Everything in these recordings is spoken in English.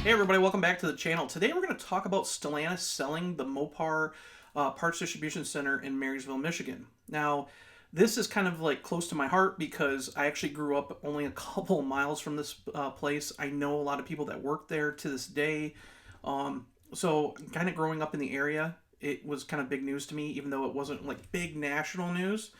Hey everybody, welcome back to the channel. Today we're going to talk about Stellantis selling the Mopar Parts Distribution Center in Marysville, Michigan. Now, this is kind of like close to my heart because I actually grew up only a couple miles from this place. I know a lot of people that work there to this day. So kind of growing up in the area, it was kind of big news to me, even though it wasn't like big national news.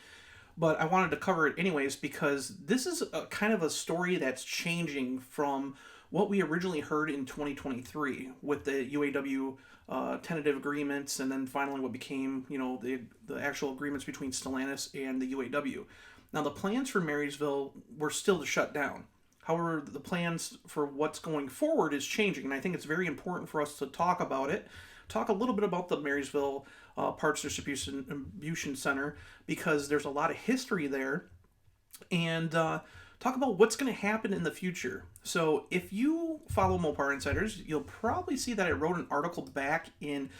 But I wanted to cover it anyways because this is a kind of a story that's changing from what we originally heard in 2023 with the UAW tentative agreements, and then finally what became, the actual agreements between Stellantis and the UAW. Now, the plans for Marysville were still to shut down. However, the plans for what's going forward is changing, and I think it's very important for us to talk about it. Talk a little bit about the Marysville Parts Distribution Center because there's a lot of history there, and talk about what's going to happen in the future. So, if you follow Mopar Insiders, you'll probably see that I wrote an article back in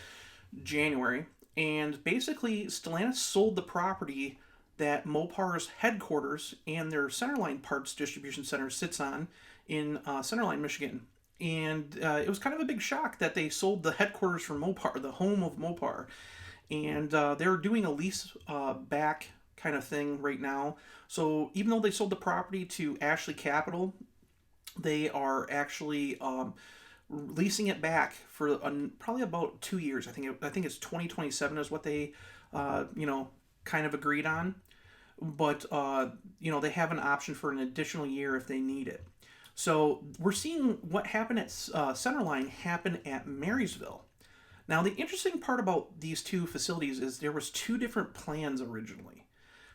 January, and basically, Stellantis sold the property that Mopar's headquarters and their Centerline Parts Distribution Center sits on in Centerline, Michigan. And it was kind of a big shock that they sold the headquarters for Mopar, the home of Mopar. And they're doing a lease back kind of thing right now. So even though they sold the property to Ashley Capital, they are actually leasing it back for probably about 2 years. I think it's 2027 is what they kind of agreed on. But they have an option for an additional year if they need it. So we're seeing what happened at Centerline happen at Marysville. Now, the interesting part about these two facilities is there was two different plans originally.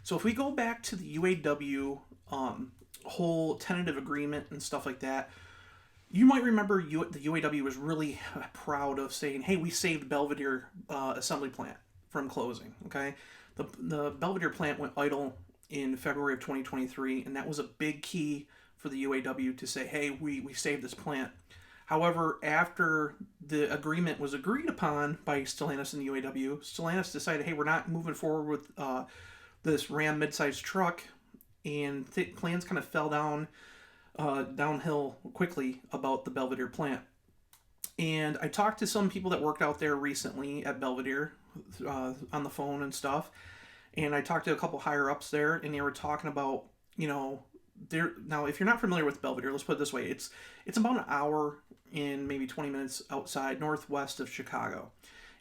So if we go back to the UAW whole tentative agreement and stuff like that, you might remember the UAW was really proud of saying, hey, we saved Belvidere assembly plant from closing, okay? The Belvidere plant went idle in February of 2023, and that was a big key for the UAW to say, hey, we saved this plant. However, after the agreement was agreed upon by Stellantis and the UAW, Stellantis decided, hey, we're not moving forward with this Ram midsize truck, and plans kind of fell downhill quickly about the Belvidere plant. And I talked to some people that worked out there recently at Belvidere on the phone and stuff, and I talked to a couple higher ups there, and they were talking about, now if you're not familiar with Belvidere, let's put it this way, it's about an hour and maybe 20 minutes outside northwest of Chicago.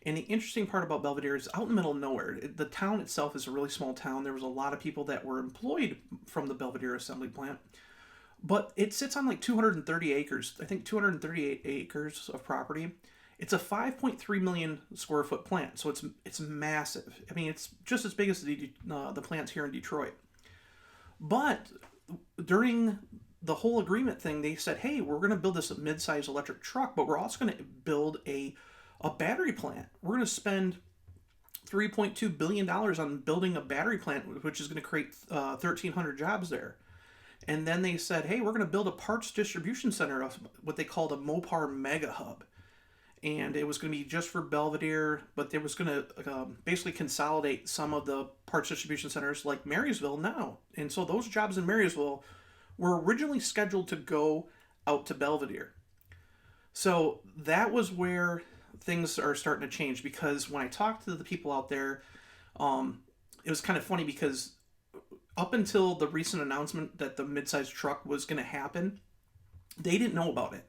And the interesting part about Belvidere is out in the middle of nowhere. The town itself is a really small town. There was a lot of people that were employed from the Belvidere assembly plant, but it sits on like 230 acres. I think 238 acres of property. It's a 5.3 million square foot plant, so it's massive. I mean, it's just as big as the plants here in Detroit. But during the whole agreement thing, they said, hey, we're going to build this mid-size electric truck, but we're also going to build a battery plant. We're going to spend $3.2 billion on building a battery plant, which is going to create 1,300 jobs there. And then they said, hey, we're going to build a parts distribution center, what they called a Mopar Mega Hub. And it was going to be just for Belvidere, but they was going to basically consolidate some of the parts distribution centers like Marysville now. And so those jobs in Marysville were originally scheduled to go out to Belvidere. So that was where things are starting to change, because when I talked to the people out there, it was kind of funny because up until the recent announcement that the midsize truck was going to happen, they didn't know about it.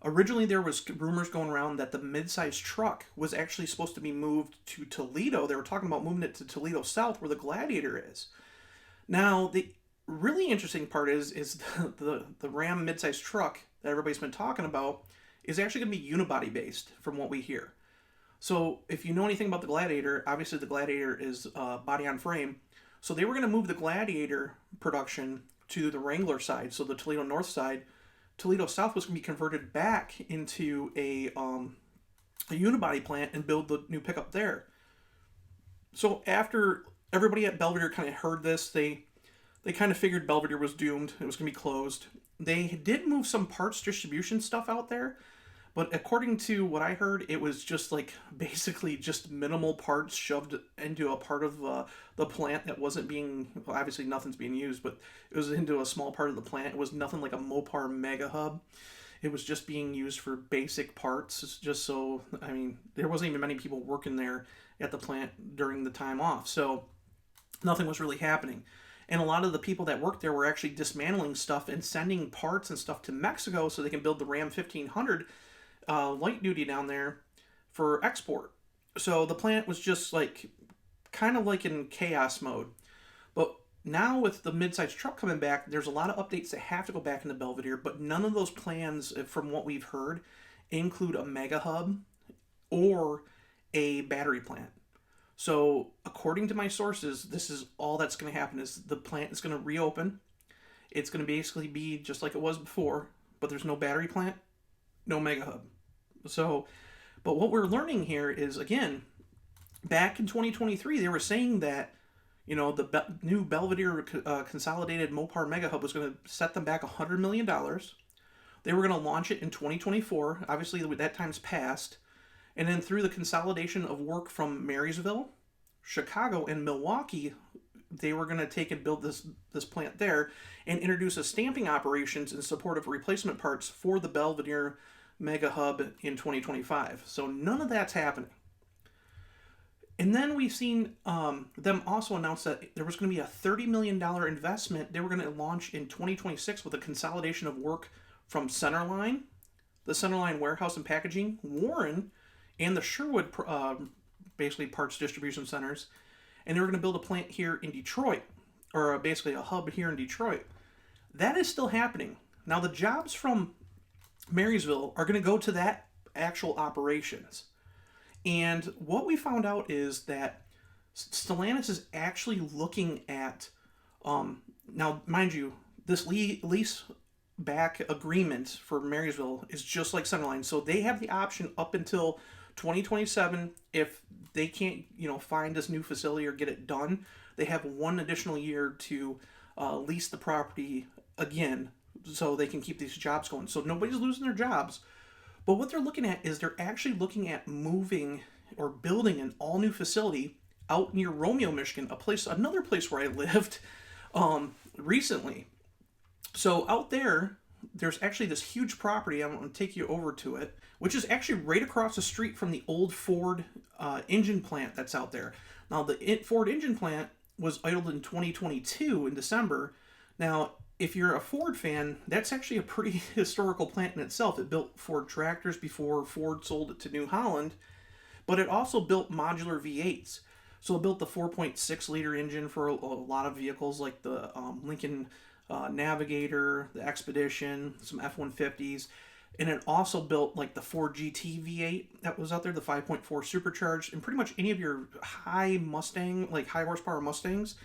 Originally, there was rumors going around that the midsize truck was actually supposed to be moved to Toledo. They were talking about moving it to Toledo South, where the Gladiator is. Now, the really interesting part is the Ram midsize truck that everybody's been talking about is actually going to be unibody based, from what we hear. So, if you know anything about the Gladiator, obviously the Gladiator is body on frame. So they were going to move the Gladiator production to the Wrangler side, so the Toledo North side. Toledo South was going to be converted back into a unibody plant and build the new pickup there. So after everybody at Belvidere kind of heard this, they kind of figured Belvidere was doomed. It was going to be closed. They did move some parts distribution stuff out there, but according to what I heard, it was just like basically just minimal parts shoved into a part of the plant that wasn't being, well, obviously nothing's being used, but it was into a small part of the plant. It was nothing like a Mopar Mega Hub. It was just being used for basic parts, just so, I mean, there wasn't even many people working there at the plant during the time off. So nothing was really happening. And a lot of the people that worked there were actually dismantling stuff and sending parts and stuff to Mexico so they can build the Ram 1500 light duty down there for export. So the plant was just like kind of like in chaos mode. But now with the midsize truck coming back, there's a lot of updates that have to go back into Belvidere, but none of those plans, from what we've heard, include a mega hub or a battery plant. So according to my sources, this is all that's going to happen is the plant is going to reopen. It's going to basically be just like it was before, but there's no battery plant, no mega hub. So, but what we're learning here is, again, back in 2023, they were saying that, you know, the new Belvidere consolidated Mopar Mega Hub was going to set them back $100 million. They were going to launch it in 2024. Obviously, that time's passed. And then through the consolidation of work from Marysville, Chicago, and Milwaukee, they were going to take and build this plant there and introduce a stamping operations in support of replacement parts for the Belvidere Mega Hub in 2025. So none of that's happening. And then we've seen them also announce that there was going to be a $30 million investment they were going to launch in 2026 with a consolidation of work from Centerline, the Centerline warehouse and packaging, Warren, and the Sherwood basically parts distribution centers. And they were going to build a plant here in Detroit, or basically a hub here in Detroit. That is still happening. Now the jobs from Marysville are going to go to that actual operations. And what we found out is that Stellantis is actually looking at, now mind you, this lease back agreement for Marysville is just like Centerline. So they have the option up until 2027. If they can't, you know, find this new facility or get it done, they have one additional year to lease the property again so they can keep these jobs going. So nobody's losing their jobs. But what they're looking at is they're actually looking at moving or building an all-new facility out near Romeo, Michigan, another place where I lived recently. So out there, there's actually this huge property. I'm going to take you over to it, which is actually right across the street from the old Ford engine plant that's out there. Now, the Ford engine plant was idled in 2022 in December. Now, if you're a Ford fan, that's actually a pretty historical plant in itself. It built Ford tractors before Ford sold it to New Holland, but it also built modular V8s. So it built the 4.6 liter engine for a lot of vehicles like the Lincoln Navigator, the Expedition, some F-150s. And it also built like the Ford GT V8 that was out there, the 5.4 supercharged, and pretty much any of your high horsepower Mustangs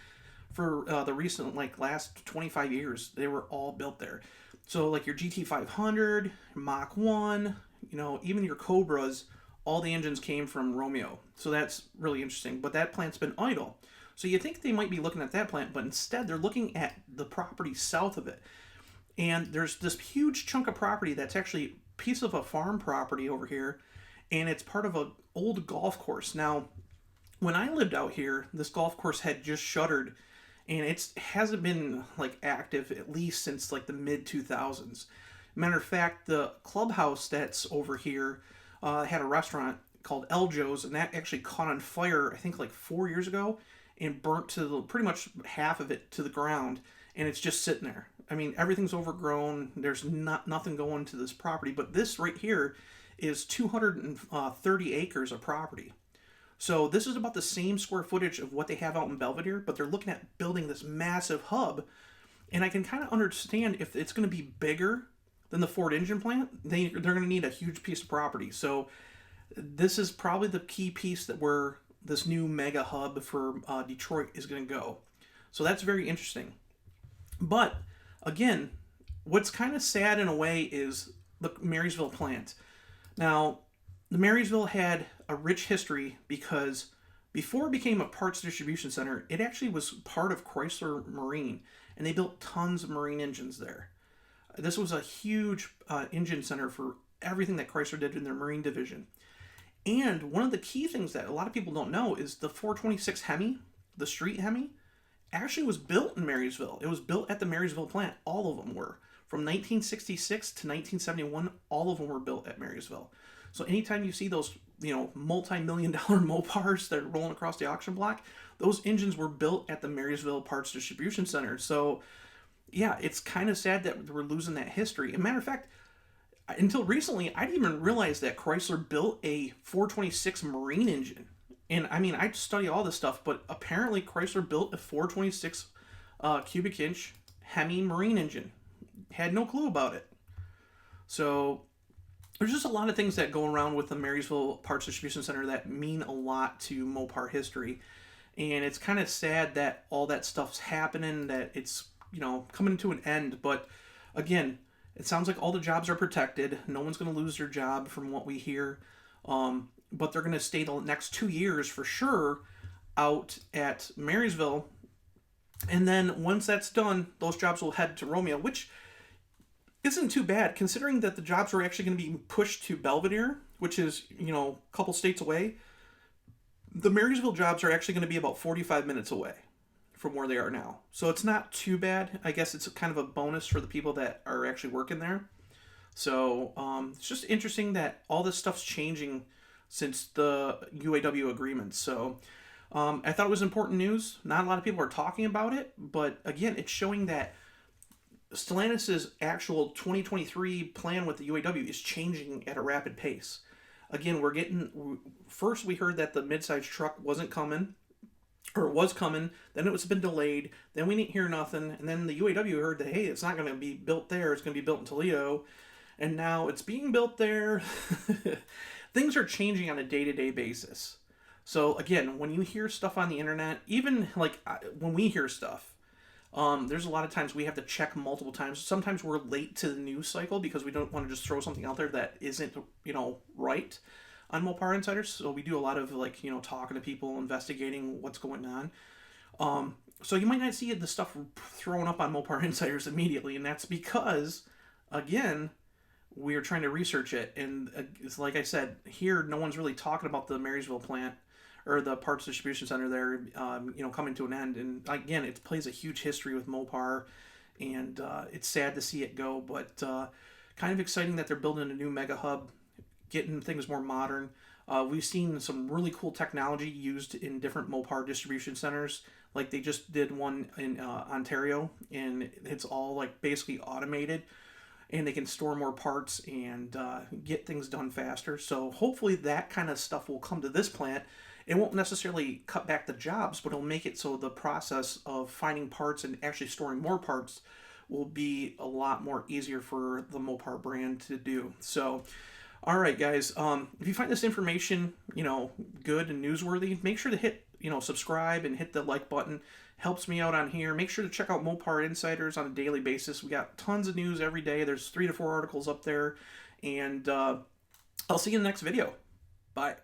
for the recent, like last 25 years, they were all built there. So like your GT 500, Mach 1, you know, even your Cobras, all the engines came from Romeo. So that's really interesting. But that plant's been idle. So you think they might be looking at that plant, but instead they're looking at the property south of it. And there's this huge chunk of property that's actually a piece of a farm property over here, and it's part of an old golf course. Now, when I lived out here, this golf course had just shuttered, and it hasn't been like active at least since like the mid 2000s. Matter of fact, the clubhouse that's over here had a restaurant called El Joe's, and that actually caught on fire, I think like 4 years ago, and burnt to pretty much half of it to the ground, and it's just sitting there. I mean, everything's overgrown. There's nothing going to this property, but this right here is 230 acres of property. So this is about the same square footage of what they have out in Belvidere, but they're looking at building this massive hub, and I can kind of understand if it's going to be bigger than the Ford engine plant, they're going to need a huge piece of property. So this is probably the key piece that where this new mega hub for Detroit is going to go. So that's very interesting. But again, what's kind of sad in a way is the Marysville plant. Now, the Marysville had a rich history because before it became a parts distribution center, it actually was part of Chrysler Marine, and they built tons of marine engines there. This was a huge engine center for everything that Chrysler did in their marine division. And one of the key things that a lot of people don't know is the 426 HEMI, the street HEMI, actually was built in Marysville. It was built at the Marysville plant. All of them were. from 1966 to 1971, all of them were built at Marysville. So anytime you see those, multi-million dollar Mopars that are rolling across the auction block, those engines were built at the Marysville Parts Distribution Center. So yeah, it's kind of sad that we're losing that history. As a matter of fact, until recently, I didn't even realize that Chrysler built a 426 Marine engine. And I mean, I study all this stuff, but apparently Chrysler built a 426 cubic inch HEMI Marine engine. Had no clue about it. So there's just a lot of things that go around with the Marysville Parts Distribution Center that mean a lot to Mopar history. And it's kind of sad that all that stuff's happening, that it's, coming to an end. But again, it sounds like all the jobs are protected. No one's going to lose their job from what we hear. But they're going to stay the next 2 years for sure out at Marysville. And then once that's done, those jobs will head to Romeo, which isn't too bad considering that the jobs are actually going to be pushed to Belvedere, which is, a couple states away. The Marysville jobs are actually going to be about 45 minutes away from where they are now. So it's not too bad. I guess it's kind of a bonus for the people that are actually working there. So it's just interesting that all this stuff's changing since the UAW agreement. So I thought it was important news. Not a lot of people are talking about it, but again, it's showing that Stellantis' actual 2023 plan with the UAW is changing at a rapid pace. Again, first we heard that the midsize truck wasn't coming, or it was coming, then it was been delayed, then we didn't hear nothing, and then the UAW heard that, hey, it's not going to be built there, it's going to be built in Toledo, and now it's being built there. Things are changing on a day-to-day basis. So again, when you hear stuff on the internet, even like when we hear stuff, there's a lot of times we have to check multiple times. Sometimes we're late to the news cycle because we don't want to just throw something out there that isn't, right on Mopar Insiders. So we do a lot of talking to people, investigating what's going on. So you might not see the stuff thrown up on Mopar Insiders immediately, and that's because, again, we're trying to research it. And it's like I said, here no one's really talking about the Marysville plant or the parts distribution center there, coming to an end. And again, it plays a huge history with Mopar, and it's sad to see it go, but kind of exciting that they're building a new Mega Hub, getting things more modern. We've seen some really cool technology used in different Mopar distribution centers. Like they just did one in Ontario, and it's all basically automated, and they can store more parts and get things done faster. So hopefully that kind of stuff will come to this plant. It won't necessarily cut back the jobs, but it'll make it so the process of finding parts and actually storing more parts will be a lot more easier for the Mopar brand to do. So, all right, guys, if you find this information, good and newsworthy, make sure to hit, subscribe and hit the like button. Helps me out on here. Make sure to check out Mopar Insiders on a daily basis. We got tons of news every day. There's 3 to 4 articles up there. And I'll see you in the next video. Bye.